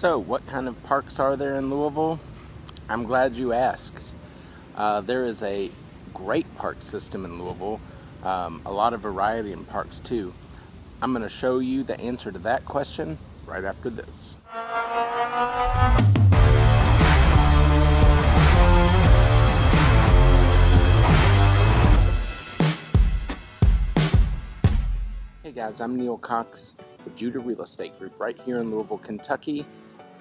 So, what kind of parks are there in Louisville? I'm glad you asked. There is a great park system in Louisville, a lot of variety in parks too. I'm going to show you the answer to that question right after this. Hey guys, I'm Neal Cox with Judah Real Estate Group right here in Louisville, Kentucky.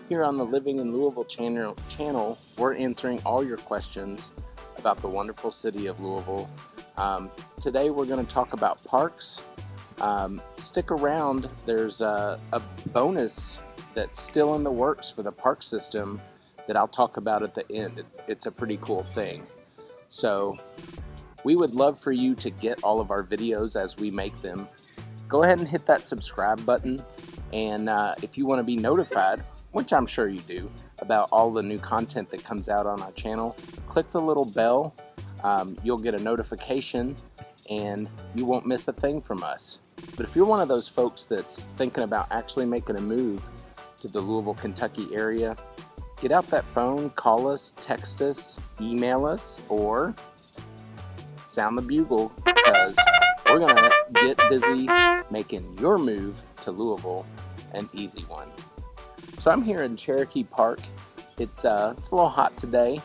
Here on the Living in Louisville channel, we're answering all your questions about the wonderful city of Louisville. Today we're going to talk about parks. Stick around, there's a bonus that's still in the works for the park system that I'll talk about at the end. It's a pretty cool thing. So we would love for you to get all of our videos as we make them. Go ahead and hit that subscribe button, and if you want to be notified, which I'm sure you do, about all the new content that comes out on our channel, click the little bell. You'll get a notification and you won't miss a thing from us. But if you're one of those folks that's thinking about actually making a move to the Louisville, Kentucky area, get out that phone, call us, text us, email us, or sound the bugle, because we're going to get busy making your move to Louisville an easy one. So I'm here in Cherokee Park. It's a little hot today.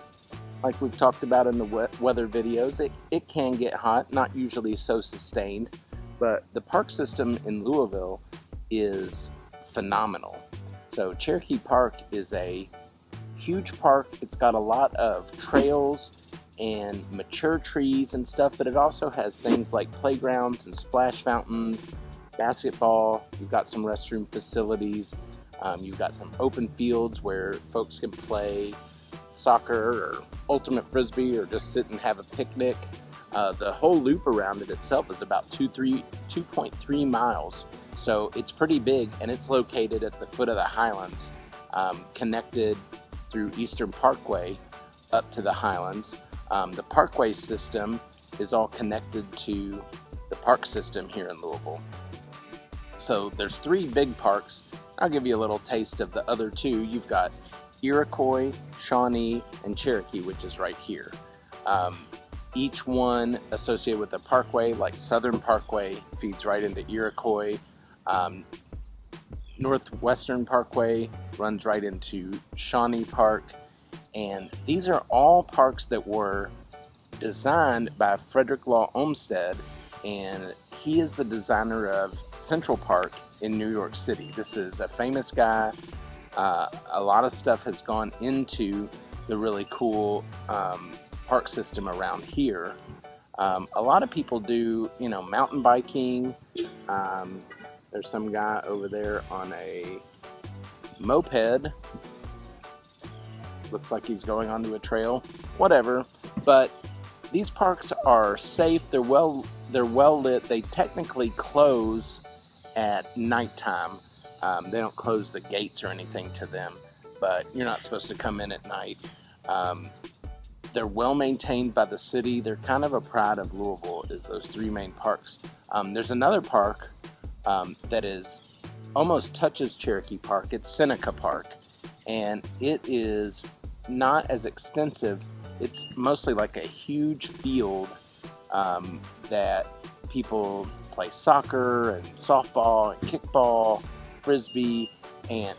Like we've talked about in the weather videos, it can get hot, not usually so sustained, but the park system in Louisville is phenomenal. So Cherokee Park is a huge park. It's got a lot of trails and mature trees and stuff, but it also has things like playgrounds and splash fountains, basketball. You've got some restroom facilities. You've got some open fields where folks can play soccer or ultimate frisbee or just sit and have a picnic. The whole loop around it itself is about 2.3 miles, so it's pretty big, and it's located at the foot of the Highlands, connected through Eastern Parkway up to the Highlands. The Parkway system is all connected to the park system here in Louisville. So there's 3 big parks. I'll give you a little taste of the other 2. You've got Iroquois, Shawnee, and Cherokee, which is right here. Each one associated with the parkway, like Southern Parkway feeds right into Iroquois. Northwestern Parkway runs right into Shawnee Park. And these are all parks that were designed by Frederick Law Olmsted, and he is the designer of Central Park in New York City. This is a famous guy. A lot of stuff has gone into the really cool park system around here. A lot of people do, mountain biking. There's some guy over there on a moped. Looks like he's going onto a trail. Whatever. But these parks are safe. They're well lit. They technically close at nighttime. They don't close the gates or anything to them, but you're not supposed to come in at night. They're well maintained by the city. They're kind of a pride of Louisville, is those 3 main parks. There's another park that is almost touches Cherokee Park. It's Seneca Park, and it is not as extensive. It's mostly like a huge field that people play soccer and softball and kickball, frisbee,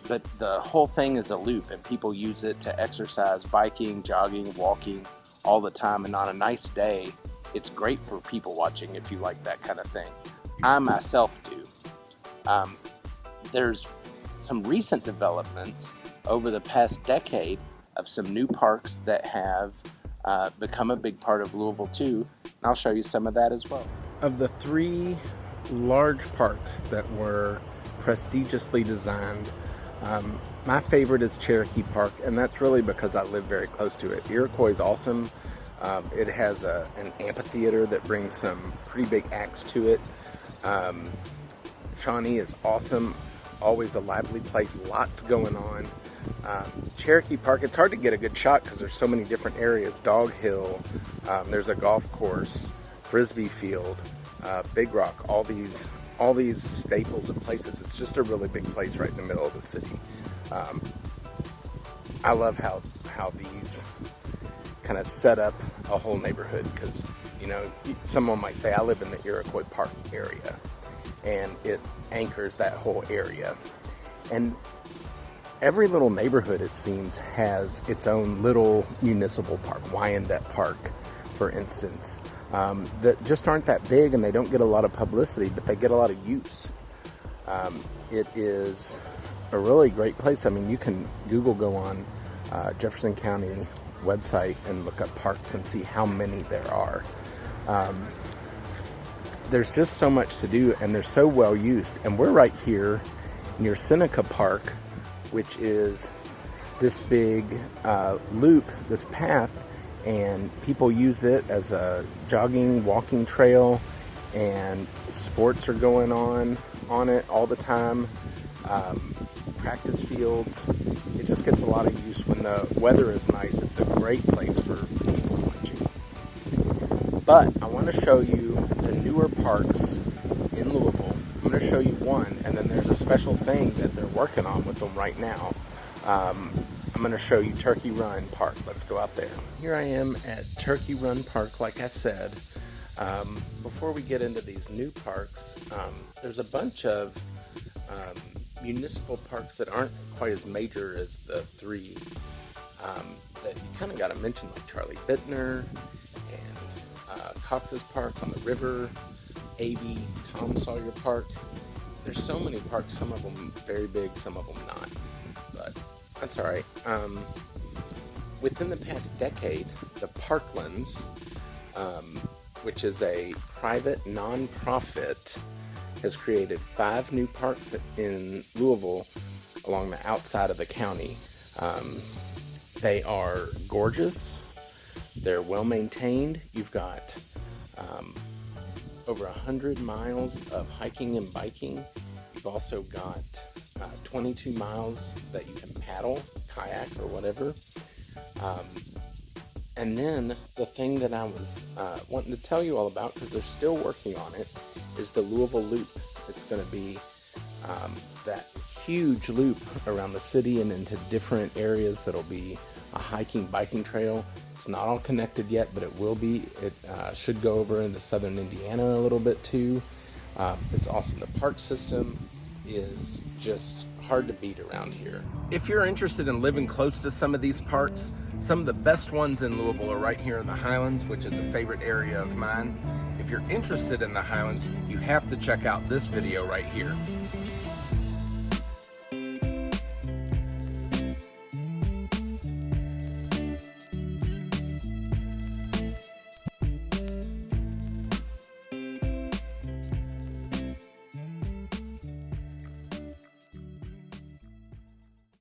but the whole thing is a loop, and people use it to exercise, biking, jogging, walking all the time. And on a nice day, it's great for people watching if you like that kind of thing. I myself do. There's some recent developments over the past decade of some new parks that have become a big part of Louisville too, and I'll show you some of that as well. Of the 3 large parks that were prestigiously designed, my favorite is Cherokee Park, and that's really because I live very close to it. Iroquois is awesome. It has an amphitheater that brings some pretty big acts to it. Shawnee is awesome, always a lively place, lots going on. Cherokee Park, it's hard to get a good shot because there's so many different areas. Dog Hill, there's a golf course, frisbee field, Big Rock, all these staples and places. It's just a really big place right in the middle of the city. I love how these kind of set up a whole neighborhood, because, you know, someone might say, I live in the Iroquois Park area, and it anchors that whole area. And every little neighborhood, it seems, has its own little municipal park. Wyandotte Park, for instance, that just aren't that big, and they don't get a lot of publicity, but they get a lot of use. It is a really great place. I mean, you can go on Jefferson County website and look up parks and see how many there are. There's just so much to do, and they're so well used. And we're right here near Seneca Park, which is this big loop, this path, and people use it as a jogging, walking trail, and sports are going on it all the time. Practice fields. It just gets a lot of use when the weather is nice. It's a great place for people watching. But I want to show you the newer parks in Louisville. I'm going to show you one, and then there's a special thing that they're working on with them right now. I'm going to show you Turkey Run Park. Let's go out there. Here I am at Turkey Run Park, like I said. Before we get into these new parks, there's a bunch of municipal parks that aren't quite as major as the three that you kind of got to mention, like Charlie Bittner and Cox's Park on the river, A.B. Tom Sawyer Park. There's so many parks, some of them very big, some of them not, but that's all right. Within the past decade, the Parklands, which is a private nonprofit, has created 5 new parks in Louisville along the outside of the county. They are gorgeous. They're well maintained. You've got over 100 miles of hiking and biking. You've also got 22 miles that you can paddle, kayak, or whatever. And then the thing that I was wanting to tell you all about, because they're still working on it, is the Louisville Loop. It's going to be that huge loop around the city and into different areas that'll be a hiking, biking trail. It's not all connected yet, but it will be. It should go over into southern Indiana a little bit too. It's awesome. The park system is just hard to beat around here. If you're interested in living close to some of these parks, some of the best ones in Louisville are right here in the Highlands, which is a favorite area of mine. If you're interested in the Highlands, you have to check out this video right here.